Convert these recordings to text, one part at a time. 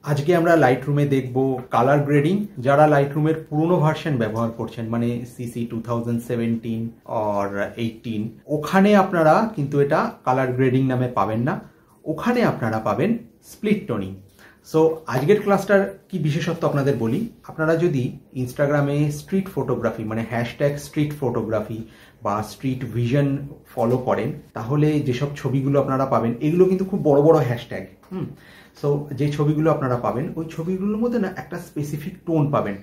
আজকে আমরা লাইটরুমে দেখব কালার গ্রেডিং। যারা লাইটরুমের পুরনো ভার্সন ব্যবহার করছেন, মানে সিসি 2017 আর 18, ওখানে আপনারা কিন্তু এটা কালার গ্রেডিং নামে পাবেন না, ওখানে আপনারা পাবেন স্প্লিট টোনিং। সো আজকের ক্লাসটার কি বিশেষত্ব আপনাদের বলি। আপনারা যদি ইনস্টাগ্রামে স্ট্রিট ফটোগ্রাফি মানে হ্যাশট্যাগ স্ট্রিট ফটোগ্রাফি বা স্ট্রিট ভিশন ফলো করেন, তাহলে যেসব ছবিগুলো আপনারা পাবেন এগুলো কিন্তু খুব বড় বড় হ্যাশট্যাগ। সো যে ছবিগুলো আপনারা পাবেন ওই ছবিগুলোর মধ্যে না একটা স্পেসিফিক টোন পাবেন।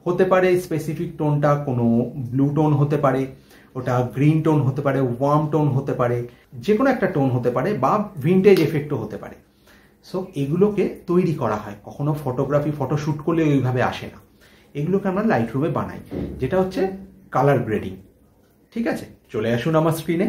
হতে পারে স্পেসিফিক টোনটা কোনো ব্লু টোন হতে পারে, ওটা গ্রিন টোন হতে পারে, ওয়ার্ম টোন হতে পারে, যে কোনো একটা টোন হতে পারে, বা ভিন্টেজ এফেক্টও হতে পারে। সো এগুলোকে তৈরি করা হয়, কখনো ফটোশ্যুট করলে ওইভাবে আসে না, এগুলোকে আমরা লাইটরুমে বানাই, যেটা হচ্ছে কালার গ্রেডিং। ঠিক আছে, চলে আসুন আমার স্ক্রিনে।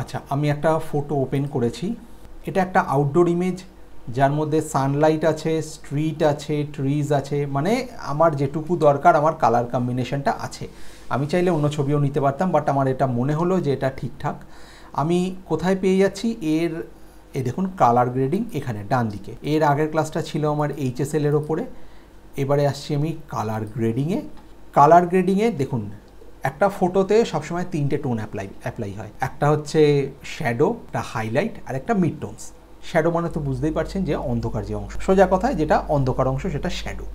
আচ্ছা, আমি একটা ফটো ওপেন করেছি। এটা একটা আউটডোর ইমেজ, যার মধ্যে সানলাইট আছে, স্ট্রিট আছে, ট্রিজ আছে, মানে আমার যেটুকু দরকার আমার কালার কম্বিনেশনটা আছে। আমি চাইলে অন্য ছবিও নিতে পারতাম, বাট আমার এটা মনে হলো যে এটা ঠিকঠাক। আমি কোথায় পেয়ে যাচ্ছি এই দেখুন কালার গ্রেডিং এখানে ডান দিকে। এর আগের ক্লাসটা ছিল আমার HSL এর ওপরে, এবারে আসছি আমি কালার গ্রেডিংয়ে। কালার গ্রেডিংয়ে দেখুন, একটা ফটোতে সবসময় তিনটে টোন অ্যাপ্লাই হয়। একটা হচ্ছে শ্যাডো, একটা হাইলাইট, আর একটা মিড টোনস। শ্যাডো মানে তো বুঝতেই পারছেন যে অন্ধকার যে অংশ, সোজা কথায় যেটা অন্ধকার অংশ সেটা শ্যাডো।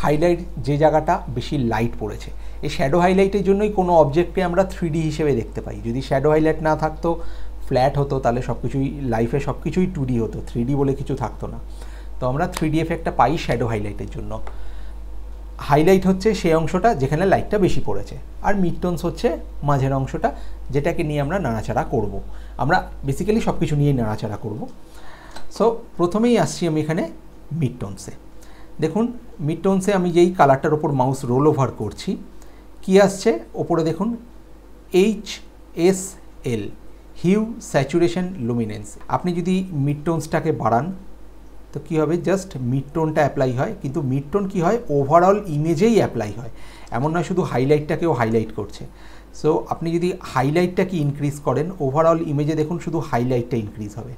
হাইলাইট যে জায়গাটা বেশি লাইট পড়েছে। এই শ্যাডো হাইলাইটের জন্যই কোনো অবজেক্টকে আমরা 3D হিসেবে দেখতে পাই। যদি শ্যাডো হাইলাইট না থাকতো, ফ্ল্যাট হতো, তাহলে লাইফে সব কিছুই 2D হতো, 3D বলে কিছু থাকতো না। তো আমরা 3D এফেক্টটা পাই শ্যাডো হাইলাইটের জন্য। হাইলাইট হচ্ছে সেই অংশটা যেখানে লাইটটা বেশি পড়েছে, আর মিড টোনস হচ্ছে মাঝের অংশটা, যেটাকে নিয়ে আমরা নাড়াচাড়া করব। আমরা বেসিক্যালি সব কিছু নিয়েই নাড়াচাড়া করব। সো প্রথমেই আসছি আমি এখানে মিড টোনসে। দেখুন মিড টোনসে আমি যেই কালারটার ওপর মাউস রোল ওভার করছি, কি আসছে ওপরে দেখুন, HSL, হিউ স্যাচুরেশন লুমিনেন্স। আপনি যদি মিড টোনসটাকে বাড়ান তো কী হবে, জাস্ট মিড টোনটা অ্যাপ্লাই হয়, কিন্তু মিড টোন কী হয় ওভারঅল ইমেজেই অ্যাপ্লাই হয়, এমন নয় শুধু হাইলাইটটাকেও হাইলাইট করছে। সো আপনি যদি হাইলাইটটাকে ইনক্রিজ করেন, ওভারঅল ইমেজে দেখুন শুধু হাইলাইটটা ইনক্রিজ হবে।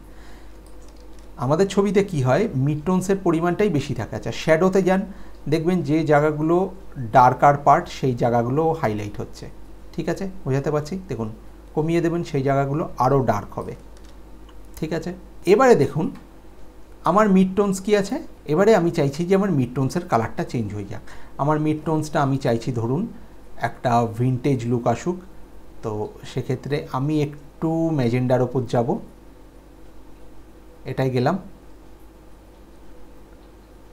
আমাদের ছবিতে কি হয়, মিড টোনসের পরিমাণটাই বেশি থাকে। আচ্ছা, শ্যাডোতে যান, দেখবেন যে জায়গাগুলো ডার্কার পার্ট সেই জায়গাগুলো হাইলাইট হচ্ছে। ঠিক আছে, বোঝাতে পারছি? দেখুন কমিয়ে দেবেন, সেই জায়গাগুলো আরও ডার্ক হবে। ঠিক আছে, এবারে দেখুন আমার মিড টোনস কী আছে। এবারে আমি চাইছি যে আমার মিড টোনসের কালারটা চেঞ্জ হয়ে যাক। আমার মিড টোনসটা আমি চাইছি ধরুন একটা ভিন্টেজ লুক আসুক। তো সেক্ষেত্রে আমি একটু ম্যাজেন্ডার ওপর যাব, এটাই গেলাম।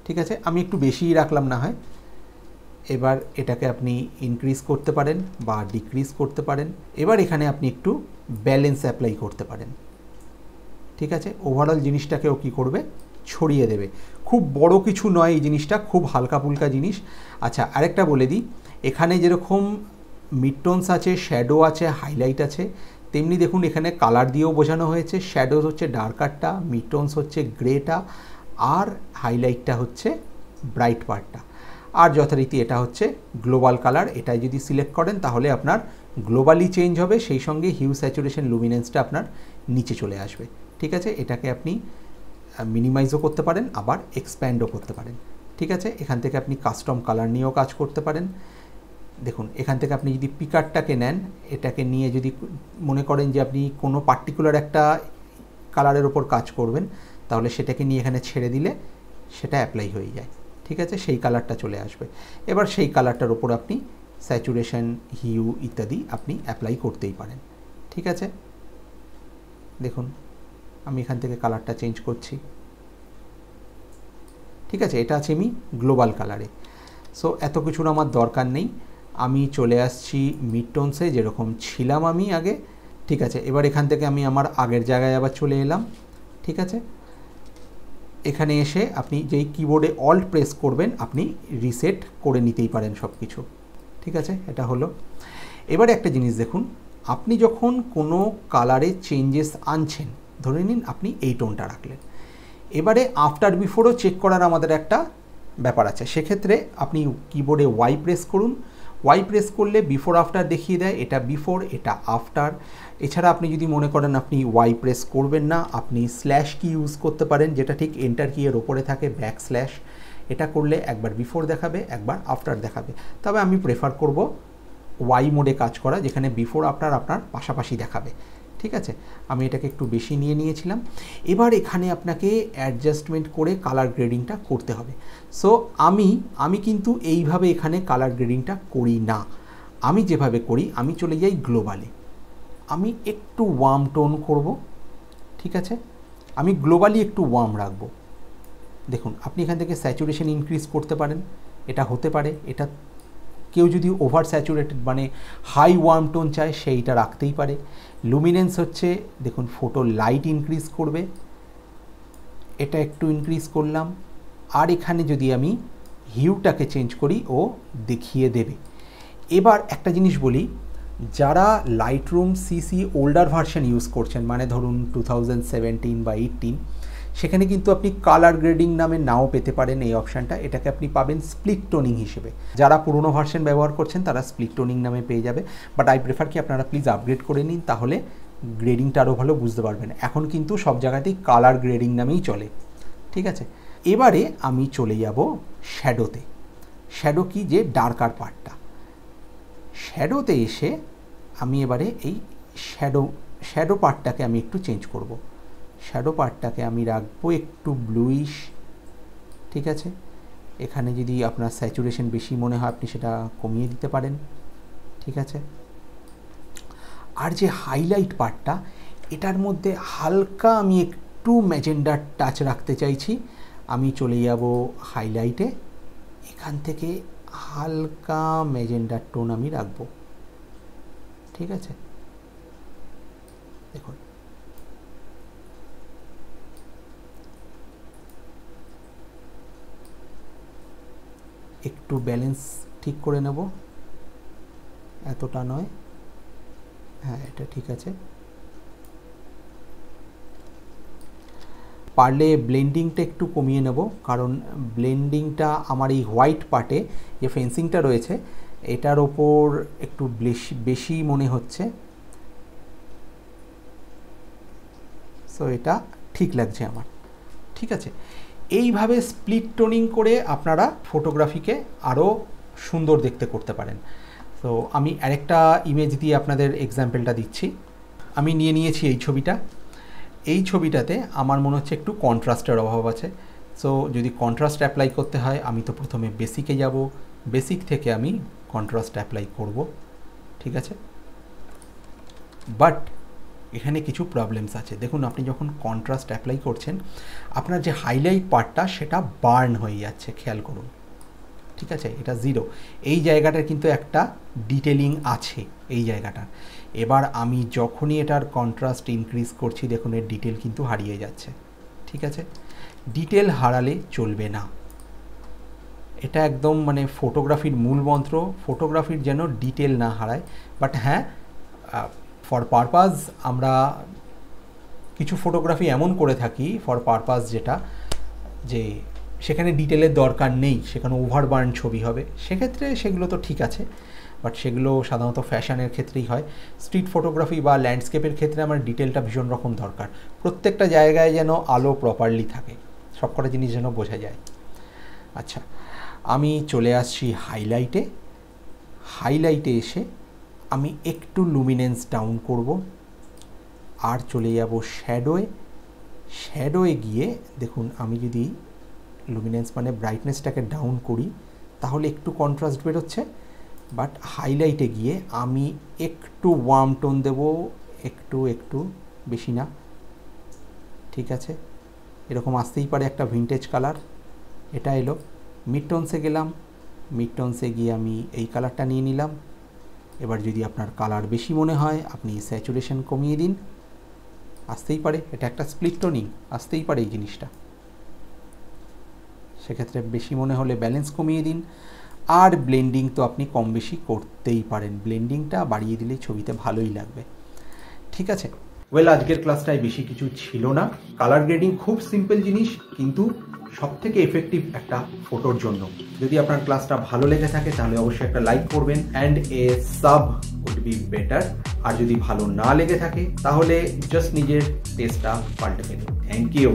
ঠিক আছে, আমি একটু বেশিই রাখলাম না হয়। এবার এটাকে আপনি ইনক্রিজ করতে পারেন বা ডিক্রিজ করতে পারেন। এবার এখানে আপনি একটু ব্যালেন্স অ্যাপ্লাই করতে পারেন। ঠিক আছে, ওভারঅল জিনিসটাকেও কী করবে, ছড়িয়ে দেবে। খুব বড় কিছু নয় এই জিনিসটা, খুব হালকা ফুলকা জিনিস। আচ্ছা, আরেকটা বলে দিই, এখানে যেরকম মিড টোনস আছে, শ্যাডো আছে, হাইলাইট আছে, তেমনি দেখুন এখানে কালার দিয়েও বোঝানো হয়েছে। শ্যাডোজ হচ্ছে ডার্কারটা, মিড টোনস হচ্ছে গ্রেটা, আর হাইলাইটটা হচ্ছে ব্রাইট পার্টটা। আর যথারীতি এটা হচ্ছে গ্লোবাল কালার। এটাই যদি সিলেক্ট করেন তাহলে আপনার গ্লোবালি চেঞ্জ হবে, সেই সঙ্গে হিউ স্যাচুরেশন লুমিনেন্সটা আপনার নিচে চলে আসবে। ঠিক আছে, এটাকে আপনি মিনিমাইজও করতে পারেন, আবার এক্সপ্যান্ডও করতে পারেন। ঠিক আছে, এখান থেকে আপনি কাস্টম কালার নিয়েও কাজ করতে পারেন। দেখুন এখান থেকে আপনি যদি পিকারটাকে নেন, এটাকে নিয়ে যদি মনে করেন যে আপনি কোনো পার্টিকুলার একটা কালারের ওপর কাজ করবেন, তাহলে সেটাকে নিয়ে এখানে ছেড়ে দিলে সেটা অ্যাপ্লাই হয়ে যায়। ঠিক আছে, সেই কালারটা চলে আসবে। এবার সেই কালারটার ওপর আপনি স্যাচুরেশন, হিউ ইত্যাদি আপনি অ্যাপ্লাই করতেই পারেন। ঠিক আছে, দেখুন আমি এখান থেকে কালারটা চেঞ্জ করছি। ঠিক আছে, এটা আছে আমি গ্লোবাল কালারে। সো এত কিছুর আমার দরকার নেই, আমি চলে আসছি মিড টোনসে যেরকম ছিলাম আমি আগে। ঠিক আছে, এবার এখান থেকে আমি আমার আগের জায়গায় আবার চলে এলাম। ঠিক আছে, এখানে এসে আপনি যেই কিবোর্ডে অল্ট প্রেস করবেন আপনি রিসেট করে নিতেই পারেন সব কিছু। ঠিক আছে, এটা হলো। এবারে একটা জিনিস দেখুন, আপনি যখন কোনো কালারে চেঞ্জেস আনছেন, ধরে নিন আপনি এই টোনটা রাখলেন, এবারে আফটার বিফোরও চেক করার আমাদের একটা ব্যাপার আছে। সেক্ষেত্রে আপনি কিবোর্ডে ওয়াই প্রেস করুন, ওয়াই প্রেস করলে বিফোর আফটার দেখিয়ে দেয়, এটা বিফোর, এটা আফটার। এছাড়া আপনি যদি মনে করেন আপনি ওয়াই প্রেস করবেন না, আপনি স্ল্যাশ কি ইউজ করতে পারেন, যেটা ঠিক এন্টার কি এর ওপরে থাকে, ব্যাক স্ল্যাশ। এটা করলে একবার বিফোর দেখাবে, একবার আফটার দেখাবে। তবে আমি প্রেফার করব ওয়াই মোডে কাজ করা, যেখানে বিফোর আফটার আপনার পাশাপাশি দেখাবে। ঠিক আছে, আমি এটাকে একটু বেশি নিয়ে নিয়েছিলাম। এবার এখানে আপনাকে অ্যাডজাস্টমেন্ট করে কালার গ্রেডিংটা করতে হবে। সো আমি কিন্তু এইভাবে এখানে কালার গ্রেডিংটা করি না। আমি যেভাবে করি, আমি চলে যাই গ্লোবালে, আমি একটু ওয়ার্ম টোন করব। ঠিক আছে, আমি গ্লোবালি একটু ওয়ার্ম রাখবো। দেখুন, আপনি এখান থেকে স্যাচুরেশন ইনক্রিজ করতে পারেন, এটা হতে পারে। এটা কেউ যদি ওভার স্যাচুরেটেড মানে হাই ওয়ার্ম টোন চায়, সেইটা রাখতেই পারে। লুমিনেন্স হচ্ছে, দেখুন ফটো লাইট ইনক্রিজ করবে, এটা একটু ইনক্রিজ করলাম। আর এখানে যদি আমি হিউটাকে চেঞ্জ করি, ও দেখিয়ে দেবে। এবার একটা জিনিস বলি, যারা Lightroom CC older version use করছেন, মানে ধরুন 2017 বা 18, সেখানে কিন্তু আপনি কালার গ্রেডিং নামে নাও পেতে পারেন এই অপশানটা। এটাকে আপনি পাবেন স্প্লিট টোনিং হিসেবে। যারা পুরনো ভার্সন ব্যবহার করছেন তারা স্প্লিট টোনিং নামে পেয়ে যাবে। বাট আই প্রেফার কি আপনারা প্লিজ আপগ্রেড করে নিন, তাহলে গ্রেডিংটা আরও ভালো বুঝতে পারবেন। এখন কিন্তু সব জায়গাতেই কালার গ্রেডিং নামেই চলে। ঠিক আছে, এবারে আমি চলে যাব শ্যাডোতে। শ্যাডো কি, যে ডার্কার পার্টটা। শ্যাডোতে এসে আমি এবারে এই শ্যাডো পার্টটাকে আমি একটু চেঞ্জ করব। শ্যাডো পার্টটাকে আমি রাখবো একটু ব্লুইশ। ঠিক আছে, এখানে যদি আপনার স্যাচুরেশন বেশি মনে হয়, আপনি সেটা কমিয়ে দিতে পারেন। ঠিক আছে, আর যে হাইলাইট পার্টটা, এটার মধ্যে হালকা আমি একটু ম্যাজেন্ডার টাচ রাখতে চাইছি। আমি চলে যাব হাইলাইটে, এখান থেকে হালকা ম্যাজেন্ডার টোন আমি রাখবো। ঠিক আছে, দেখুন একটু ব্যালেন্স ঠিক করে নেব, এতটা নয়। হ্যাঁ, এটা ঠিক আছে। পারলে ব্লেন্ডিংটা একটু কমিয়ে নেব, কারণ ব্লেন্ডিংটা আমার এই হোয়াইট পার্টে যে ফেন্সিংটা রয়েছে, এটার ওপর একটু বেশি মনে হচ্ছে। সো এটা ঠিক লাগছে আমার। ঠিক আছে, এইভাবে স্প্লিট টোনিং করে আপনারা ফটোগ্রাফিকে আরও সুন্দর দেখতে করতে পারেন। তো আমি আরেকটা ইমেজ দিয়ে আপনাদের এক্সাম্পলটা দিচ্ছি। আমি নিয়ে নিয়েছি এই ছবিটা। এই ছবিটাতে আমার মনে হচ্ছে একটু কন্ট্রাস্টের অভাব আছে। সো যদি কন্ট্রাস্ট অ্যাপ্লাই করতে হয়, আমি তো প্রথমে বেসিকে যাব, বেসিক থেকে আমি কন্ট্রাস্ট অ্যাপ্লাই করব। ঠিক আছে, বাট এখানে কিছু প্রবলেমস আছে। দেখুন, আপনি যখন কন্ট্রাস্ট অ্যাপ্লাই করছেন, আপনার যে হাইলাইট পার্টটা সেটা বার্ন হয়ে যাচ্ছে, খেয়াল করুন। ঠিক আছে, এটা 0। এই জায়গাটার কিন্তু একটা ডিটেলিং আছে, এই জায়গাটার। এবার আমি যখনই এটার কন্ট্রাস্ট ইনক্রিজ করছি, দেখুন এর ডিটেল কিন্তু হারিয়ে যাচ্ছে। ঠিক আছে, ডিটেল হারালে চলবে না। এটা একদম মানে ফটোগ্রাফির মূল মন্ত্র, ফটোগ্রাফির যেন ডিটেল না হারায়। বাট হ্যাঁ, ফর পারপাস আমরা কিছু ফটোগ্রাফি এমন করে থাকি, ফর পারপাস যেটা, যে সেখানে ডিটেলের দরকার নেই, সেখানে ওভারবার্ন ছবি হবে, সেক্ষেত্রে সেগুলো তো ঠিক আছে। বাট সেগুলো সাধারণত ফ্যাশনের ক্ষেত্রেই হয়। স্ট্রিট ফটোগ্রাফি বা ল্যান্ডস্কেপের ক্ষেত্রে আমার ডিটেলটা ভীষণ রকম দরকার। প্রত্যেকটা জায়গায় যেন আলো প্রপারলি থাকে, সবকটা জিনিস যেন বোঝা যায়। আচ্ছা, আমি চলে আসছি হাইলাইটে। হাইলাইটে এসে আমি একটু লুমিনেন্স ডাউন করব, আর চলে যাব শ্যাডোয়ে। শ্যাডোয়ে গিয়ে দেখুন, আমি যদি লুমিনেন্স মানে ব্রাইটনেসটাকে ডাউন করি, তাহলে একটু কন্ট্রাস্ট বেরোচ্ছে। বাট হাইলাইটে গিয়ে আমি একটু ওয়ার্ম টোন দেব, একটু বেশি না। ঠিক আছে, এরকম আসতেই পারে একটা ভিন্টেজ কালার। এটা এলো। মিড টোনসে গেলাম, মিড টোনসে গিয়ে আমি এই কালারটা নিয়ে নিলাম। এবার যদি আপনার কালার বেশি মনে হয়, আপনি স্যাচুরেশন কমিয়ে দিন, আসতেই পারে। এটা একটা স্প্লিট টোনিং, আসতেই পারে এই জিনিসটা। সেক্ষেত্রে বেশি মনে হলে ব্যালেন্স কমিয়ে দিন। আর ব্লেন্ডিং তো আপনি কম বেশি করতেই পারেন, ব্লেন্ডিংটা বাড়িয়ে দিলে ছবিতে ভালোই লাগবে। ঠিক আছে, ওয়েল, আজকের ক্লাসটায় বেশি কিছু ছিল না। কালার গ্রেডিং খুব সিম্পল জিনিস, কিন্তু সব থেকে এফেক্টিভ একটা ফটোর জন্য। যদি আপনার ক্লাসটা ভালো লেগে থাকে তাহলে অবশ্যই একটা লাইক করবেন, and a sub would be better. আর যদি ভালো না লেগে থাকে তাহলে জাস্ট নিজের টেস্টটা পাল্টে ফেলুন। Thank you.